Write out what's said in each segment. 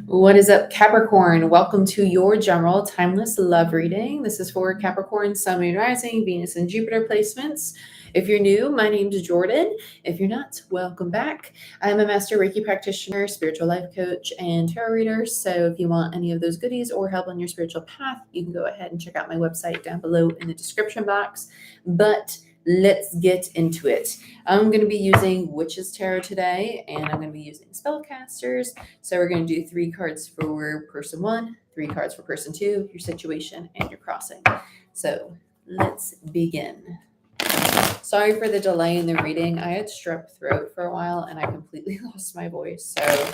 What is up, Capricorn? Welcome to your general timeless love reading. This is for Capricorn, Sun, Moon, Rising, Venus, and Jupiter placements. If you're new, my name is Jordyn. If you're not, welcome back. I'm a master Reiki practitioner, spiritual life coach, and tarot reader. So if you want any of those goodies or help on your spiritual path, you can go ahead and check out my website down below in the description box. But let's get into it. I'm going to be using Witch's Tarot today, and I'm going to be using spellcasters. So we're going to do 3 cards for person 1, 3 cards for person 2, your situation, and your crossing. So let's begin. Sorry for the delay in the reading. I had strep throat for a while, and I completely lost my voice. So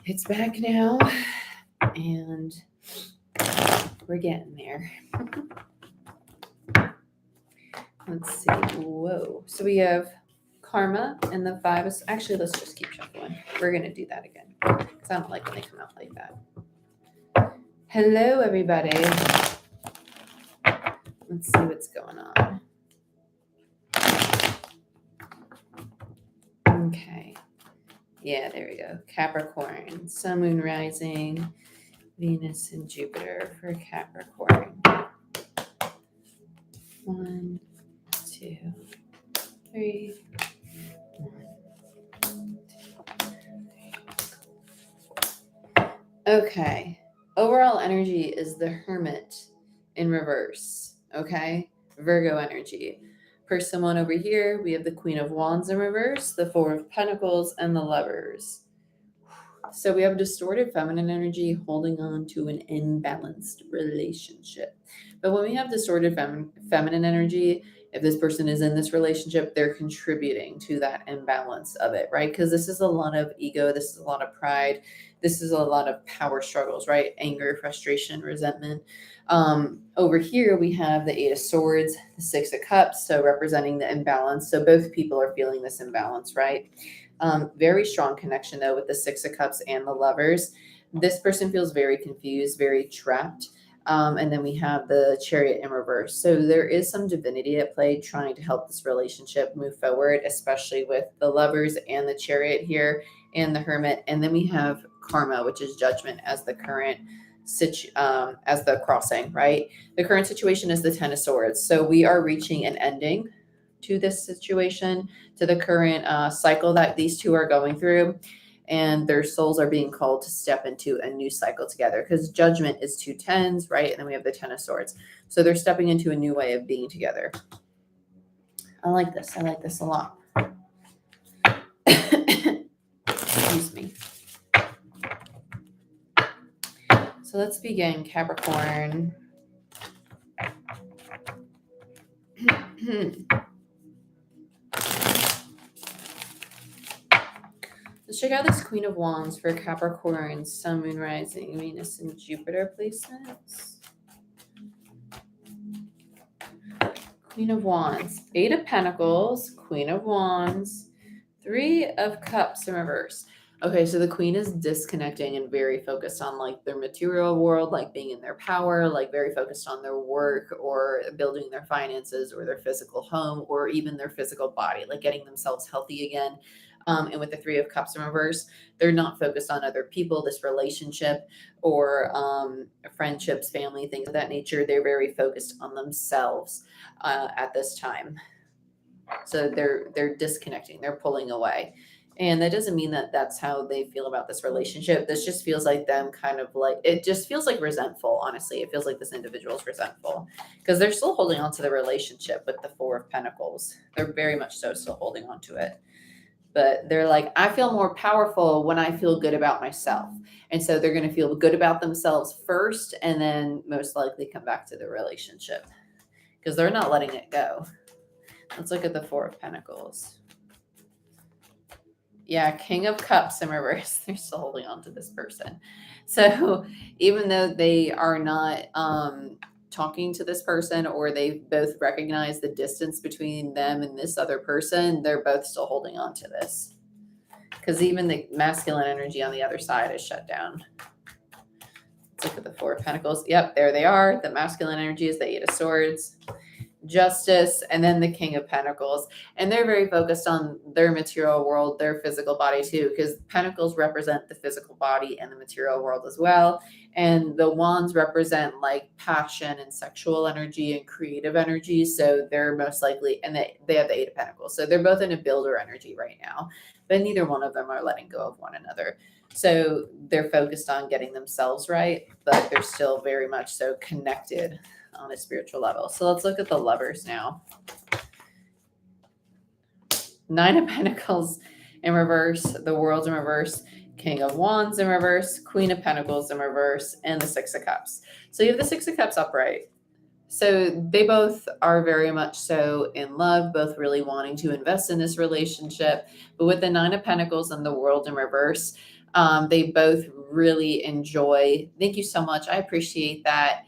it's back now, and we're getting there. Let's see. Whoa. So we have Karma and the 5 is actually, let's just keep shuffling. We're going to do that again because I don't like when they come out like that. Hello, everybody. Let's see what's going on. Okay. Yeah, there we go. Capricorn, Sun, Moon, Rising, Venus, and Jupiter for Capricorn. 1, 2, 3. 1, 2, 3. Okay. Overall energy is the Hermit in reverse. Okay. Virgo energy. Person 1 over here, we have the Queen of Wands in reverse, the 4 of Pentacles, and the Lovers. So we have distorted feminine energy holding on to an imbalanced relationship. But when we have distorted feminine energy, if this person is in this relationship, they're contributing to that imbalance of it, right? Because this is a lot of ego. This is a lot of pride. This is a lot of power struggles, right? Anger, frustration, resentment. Over here, we have the 8 of Swords, the 6 of Cups, so representing the imbalance. So both people are feeling this imbalance, right? Very strong connection, though, with the 6 of Cups and the Lovers. This person feels very confused, very trapped. And then we have the Chariot in reverse. So there is some divinity at play trying to help this relationship move forward, especially with the Lovers and the Chariot here and the Hermit. And then we have Karma, which is judgment, as the current as the crossing, right? The current situation is the 10 of Swords. So we are reaching an ending to this situation, to the current cycle that these two are going through. And their souls are being called to step into a new cycle together, because judgment is 2 10s, right? And then we have the 10 of Swords. So they're stepping into a new way of being together. I like this. I like this a lot. Excuse me. So let's begin, Capricorn. Let's check out this Queen of Wands for Capricorn, Sun, Moon, Rising, Venus, and Jupiter placements. Queen of Wands, 8 of Pentacles, Queen of Wands, 3 of Cups in reverse. Okay, so the Queen is disconnecting and very focused on like their material world, like being in their power, like very focused on their work or building their finances or their physical home or even their physical body, like getting themselves healthy again. And with the 3 of Cups in reverse, they're not focused on other people, this relationship or friendships, family, things of that nature. They're very focused on themselves at this time. So they're disconnecting, they're pulling away. And that doesn't mean that that's how they feel about this relationship. This just feels like them kind of like, it just feels like resentful, honestly. It feels like this individual is resentful because they're still holding on to the relationship with the 4 of Pentacles. They're very much so still holding on to it. But they're like, I feel more powerful when I feel good about myself. And so they're going to feel good about themselves first and then most likely come back to the relationship because they're not letting it go. Let's look at the 4 of Pentacles. Yeah, King of Cups in reverse. They're still holding on to this person. So even though they are not talking to this person or they both recognize the distance between them and this other person, they're both still holding on to this. Because even the masculine energy on the other side is shut down. Let's look at the 4 of Pentacles. Yep, there they are. The masculine energy is the 8 of Swords. Justice, and then the King of Pentacles. And they're very focused on their material world, their physical body too, because Pentacles represent the physical body and the material world as well. And the Wands represent like passion and sexual energy and creative energy. So they're most likely, and they have the Eight of Pentacles. So they're both in a builder energy right now, but neither one of them are letting go of one another. So they're focused on getting themselves right, but they're still very much so connected on a spiritual level. So let's look at the Lovers now. Nine of Pentacles in reverse, the World in reverse, King of Wands in reverse, Queen of Pentacles in reverse, and the Six of Cups. So you have the Six of Cups upright. So they both are very much so in love, both really wanting to invest in this relationship. But with the Nine of Pentacles and the World in reverse, they both really enjoy. Thank you so much. I appreciate that.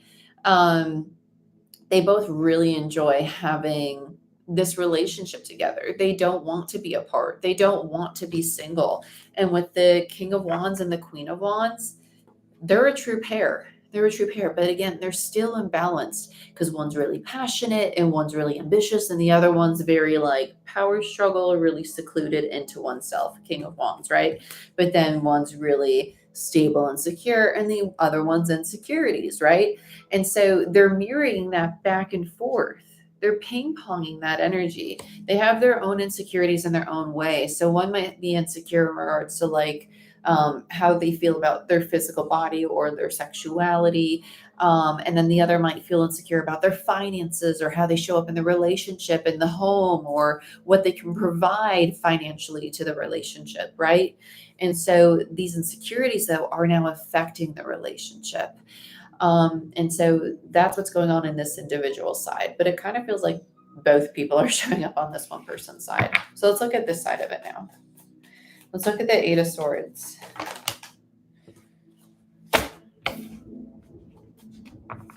They both really enjoy having this relationship together. They don't want to be apart. They don't want to be single. And with the King of Wands and the Queen of Wands, they're a true pair. They're a true pair. But again, they're still imbalanced because one's really passionate and one's really ambitious, and the other one's very like power struggle, really secluded into oneself, King of Wands, right? But then one's really stable and secure, and the other one's insecurities, right? And so they're mirroring that back and forth. They're ping-ponging that energy. They have their own insecurities in their own way. So one might be insecure in regards to like how they feel about their physical body or their sexuality. And then the other might feel insecure about their finances or how they show up in the relationship, in the home, or what they can provide financially to the relationship, right? And so these insecurities, though, are now affecting the relationship. And so that's what's going on in this individual side. But it kind of feels like both people are showing up on this one person's side. So let's look at this side of it now. Let's look at the Eight of Swords. I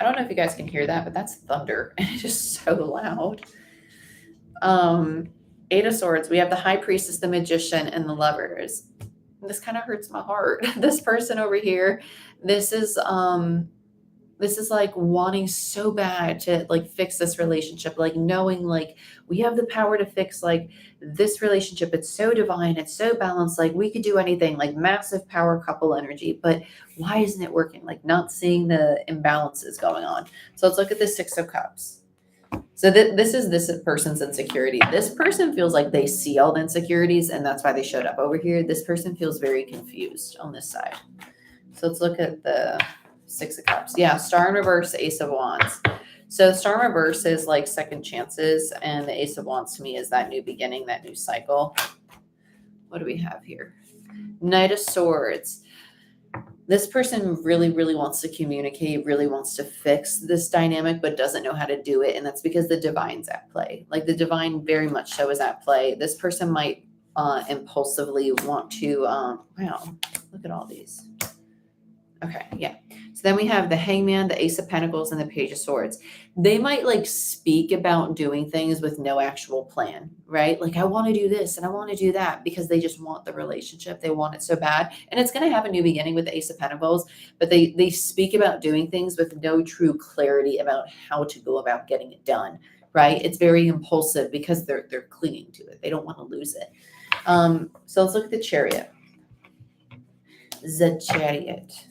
don't know if you guys can hear that, but that's thunder. And it's just so loud. Eight of Swords. We have the High Priestess, the Magician, and the Lovers. This kind of hurts my heart. This person over here, this is like wanting so bad to like fix this relationship, like knowing like we have the power to fix like this relationship. It's so divine. It's so balanced. Like we could do anything, like massive power couple energy, but why isn't it working? Like not seeing the imbalances going on. So let's look at the Six of Cups. So this is this person's insecurity. This person feels like they see all the insecurities and that's why they showed up over here. This person feels very confused on this side. So let's look at the Six of Cups. Yeah, Star in reverse, Ace of Wands. So Star in reverse is like second chances, and the Ace of Wands to me is that new beginning, that new cycle. What do we have here? Knight of Swords. This person really, really wants to communicate, really wants to fix this dynamic, but doesn't know how to do it. And that's because the divine's at play. Like the divine very much so is at play. This person might impulsively want to, wow, look at all these. Okay, yeah. So then we have the Hangman, the Ace of Pentacles, and the Page of Swords. They might like speak about doing things with no actual plan, right? Like I want to do this and I want to do that because they just want the relationship. They want it so bad. And it's going to have a new beginning with the Ace of Pentacles, but they speak about doing things with no true clarity about how to go about getting it done, right? It's very impulsive because they're clinging to it. They don't want to lose it. So let's look at the Chariot. The Chariot.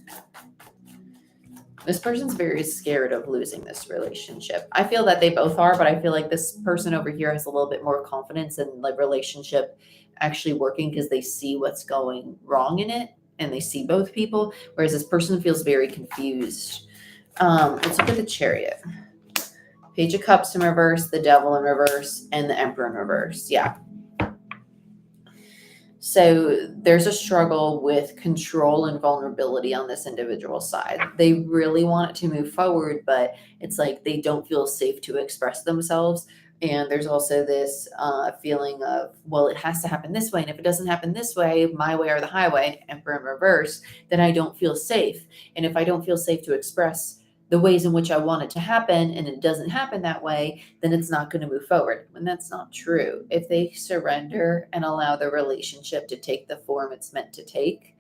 This person's very scared of losing this relationship. I feel that they both are, but I feel like this person over here has a little bit more confidence in the relationship actually working because they see what's going wrong in it and they see both people, whereas this person feels very confused. Let's look at the Chariot. Page of Cups in reverse, the Devil in reverse, and the Emperor in reverse. Yeah. So there's a struggle with control and vulnerability on this individual side. They really want it to move forward, but it's like they don't feel safe to express themselves. And there's also this feeling of, well, it has to happen this way. And if it doesn't happen this way, my way or the highway, Emperor in reverse, then I don't feel safe. And if I don't feel safe to express the ways in which I want it to happen, and it doesn't happen that way, then it's not going to move forward. And that's not true. If they surrender and allow the relationship to take the form it's meant to take,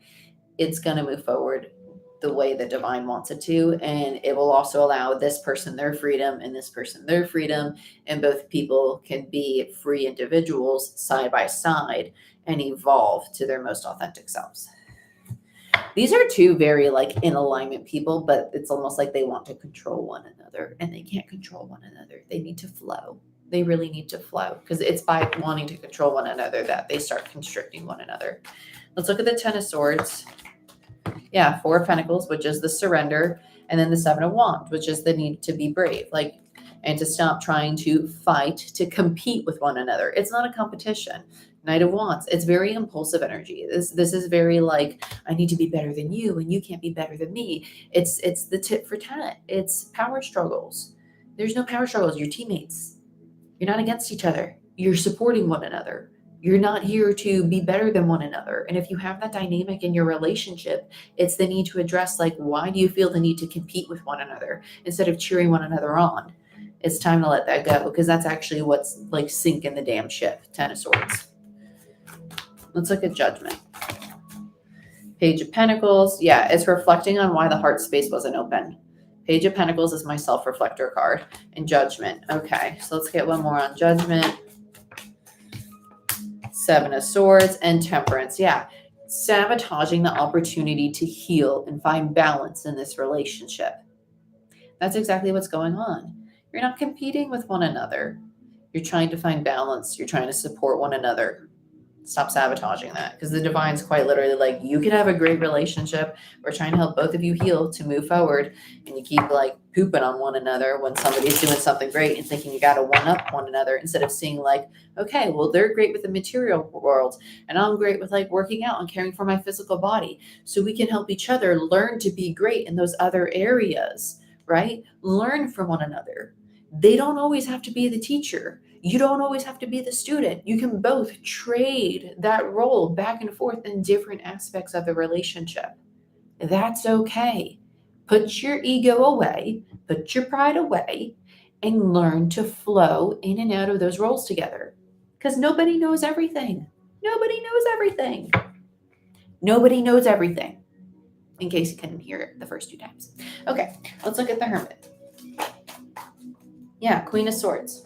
it's going to move forward the way the divine wants it to. And it will also allow this person their freedom and this person their freedom. And both people can be free individuals side by side and evolve to their most authentic selves. These are two very like in alignment people, but it's almost like they want to control one another and they can't control one another. They need to flow. They really need to flow because it's by wanting to control one another that they start constricting one another. Let's look at the Ten of Swords. Yeah, Four of Pentacles, which is the surrender, and then the Seven of Wands, which is the need to be brave, like, and to stop trying to fight, to compete with one another. It's not a competition. Knight of Wands, it's very impulsive energy. This is very like, I need to be better than you and you can't be better than me. It's the tit for tat. It's power struggles. There's no power struggles. You're teammates. You're not against each other. You're supporting one another. You're not here to be better than one another. And if you have that dynamic in your relationship, it's the need to address, like, why do you feel the need to compete with one another instead of cheering one another on? It's time to let that go because that's actually what's like sinking the damn ship. Ten of Swords. Let's look at Judgment. Page of Pentacles. Yeah, it's reflecting on why the heart space wasn't open. Page of Pentacles is my self-reflector card. And Judgment. Okay, so let's get one more on Judgment. Seven of Swords and Temperance. Yeah, sabotaging the opportunity to heal and find balance in this relationship. That's exactly what's going on. You're not competing with one another. You're trying to find balance. You're trying to support one another. Stop sabotaging that because the divine's quite literally like, you can have a great relationship. We're trying to help both of you heal to move forward, and you keep like pooping on one another when somebody's doing something great and thinking you got to one up one another instead of seeing like, okay, well, they're great with the material world and I'm great with like working out and caring for my physical body. So we can help each other learn to be great in those other areas, right? Learn from one another. They don't always have to be the teacher. You don't always have to be the student. You can both trade that role back and forth in different aspects of the relationship. That's okay. Put your ego away, put your pride away, and learn to flow in and out of those roles together. Because nobody knows everything. Nobody knows everything. Nobody knows everything. In case you couldn't hear it the first two times. Okay, let's look at the Hermit. Yeah, Queen of Swords.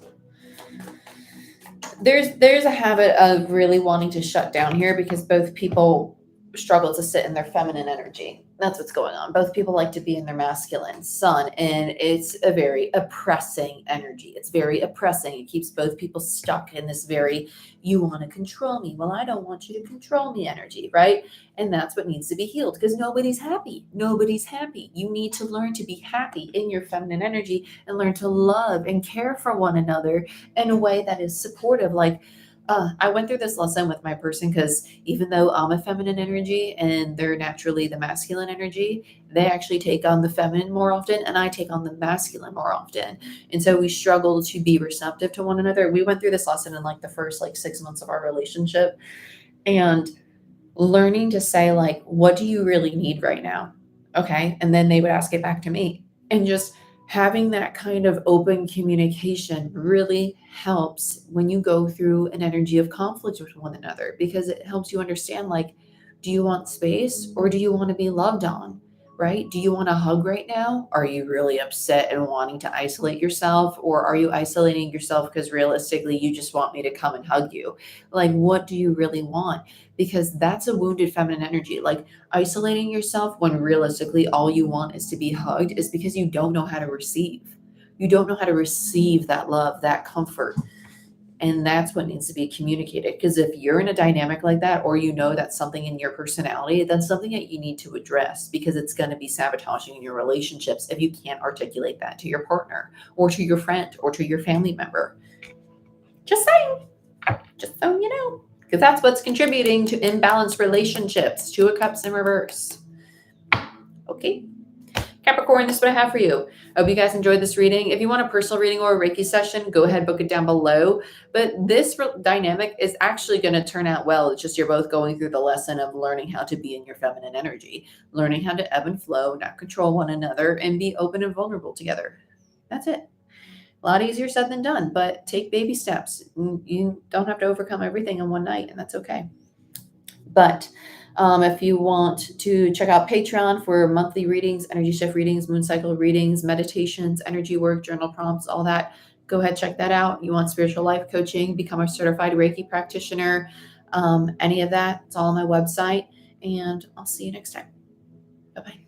There's a habit of really wanting to shut down here because both people struggle to sit in their feminine energy. That's what's going on. Both people like to be in their masculine sun, and it's a very oppressing energy. It's very oppressing. It keeps both people stuck in this very, you want to control me. Well, I don't want you to control me energy, right? And that's what needs to be healed because nobody's happy. Nobody's happy. You need to learn to be happy in your feminine energy and learn to love and care for one another in a way that is supportive. Like, I went through this lesson with my person because even though I'm a feminine energy and they're naturally the masculine energy, they actually take on the feminine more often and I take on the masculine more often. And so we struggle to be receptive to one another. We went through this lesson in like the first like 6 months of our relationship, and learning to say like, what do you really need right now? Okay. And then they would ask it back to me, and just having that kind of open communication really helps when you go through an energy of conflict with one another, because it helps you understand, like, do you want space or do you want to be loved on? Right? Do you want a hug right now? Are you really upset and wanting to isolate yourself? Or are you isolating yourself because realistically you just want me to come and hug you? Like, what do you really want? Because that's a wounded feminine energy. Like, isolating yourself when realistically all you want is to be hugged is because you don't know how to receive. You don't know how to receive that love, that comfort. And that's what needs to be communicated. Because if you're in a dynamic like that, or you know that's something in your personality, that's something that you need to address, because it's going to be sabotaging in your relationships if you can't articulate that to your partner or to your friend or to your family member. Just saying. Just so you know. Because that's what's contributing to imbalanced relationships. Two of Cups in reverse. Okay. Capricorn, this is what I have for you. I hope you guys enjoyed this reading. If you want a personal reading or a Reiki session, go ahead, book it down below. But this dynamic is actually going to turn out well. It's just you're both going through the lesson of learning how to be in your feminine energy, learning how to ebb and flow, not control one another, and be open and vulnerable together. That's it. A lot easier said than done, but take baby steps. You don't have to overcome everything in one night, and that's okay. But If you want to check out Patreon for monthly readings, energy shift readings, moon cycle readings, meditations, energy work, journal prompts, all that, go ahead, check that out. You want spiritual life coaching, become a certified Reiki practitioner, any of that, it's all on my website. And I'll see you next time. Bye-bye.